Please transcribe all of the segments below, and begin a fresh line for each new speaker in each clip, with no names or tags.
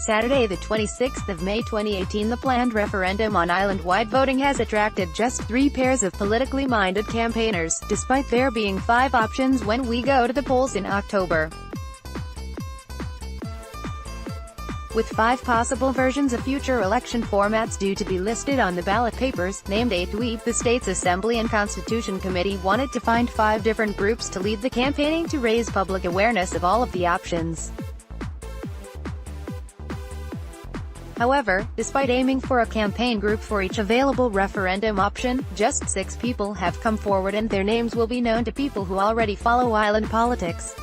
Saturday, the 26th of May 2018, the planned referendum on island-wide voting has attracted just 3 pairs of politically minded campaigners, despite there being 5 options when we go to the polls in October. With 5 possible versions of future election formats due to be listed on the ballot papers, named 8th week, the state's Assembly and Constitution Committee wanted to find 5 different groups to lead the campaigning to raise public awareness of all of the options. However, despite aiming for a campaign group for each available referendum option, just 6 people have come forward, and their names will be known to people who already follow island politics.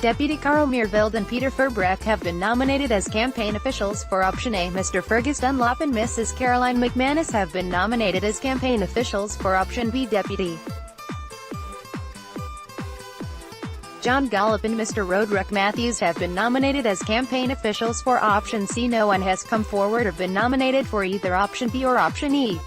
Deputy Carl Meerveld and Peter Furbreck have been nominated as campaign officials for Option A. Mr. Fergus Dunlop and Mrs. Caroline McManus have been nominated as campaign officials for Option B. Deputy John Gollop and Mr. Roderick Matthews have been nominated as campaign officials for Option C. No one has come forward or been nominated for either Option B or Option E.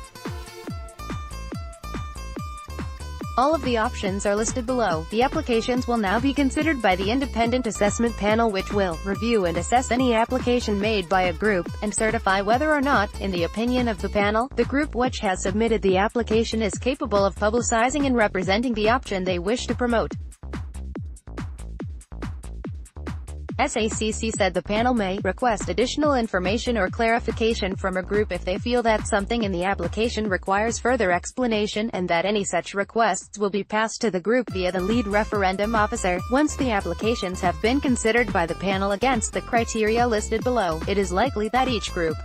All of the options are listed below. The applications will now be considered by the Independent Assessment Panel, which will review and assess any application made by a group, and certify whether or not, in the opinion of the panel, the group which has submitted the application is capable of publicizing and representing the option they wish to promote. SACC said the panel may request additional information or clarification from a group if they feel that something in the application requires further explanation, and that any such requests will be passed to the group via the lead referendum officer. Once the applications have been considered by the panel against the criteria listed below, it is likely that each group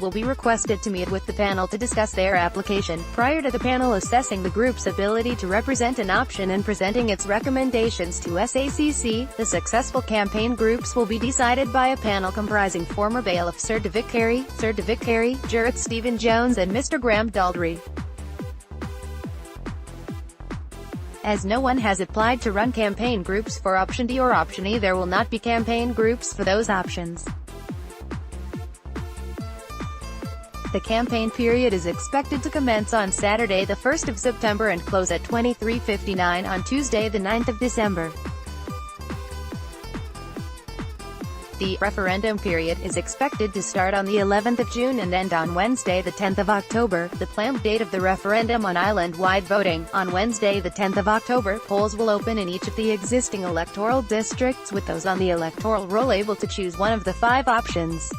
will be requested to meet with the panel to discuss their application. Prior to the panel assessing the group's ability to represent an option and presenting its recommendations to SACC, the successful campaign groups will be decided by a panel comprising former bailiff Sir David Carey, Jurist Stephen Jones and Mr. Graham Daldry. As no one has applied to run campaign groups for Option D or Option E, there will not be campaign groups for those options. The campaign period is expected to commence on Saturday, the 1st of September and close at 23:59 on Tuesday, the 9th of December. The referendum period is expected to start on the 11th of June and end on Wednesday, the 10th of October. The planned date of the referendum on island-wide voting, on Wednesday, the 10th of October, polls will open in each of the existing electoral districts, with those on the electoral roll able to choose one of the 5 options.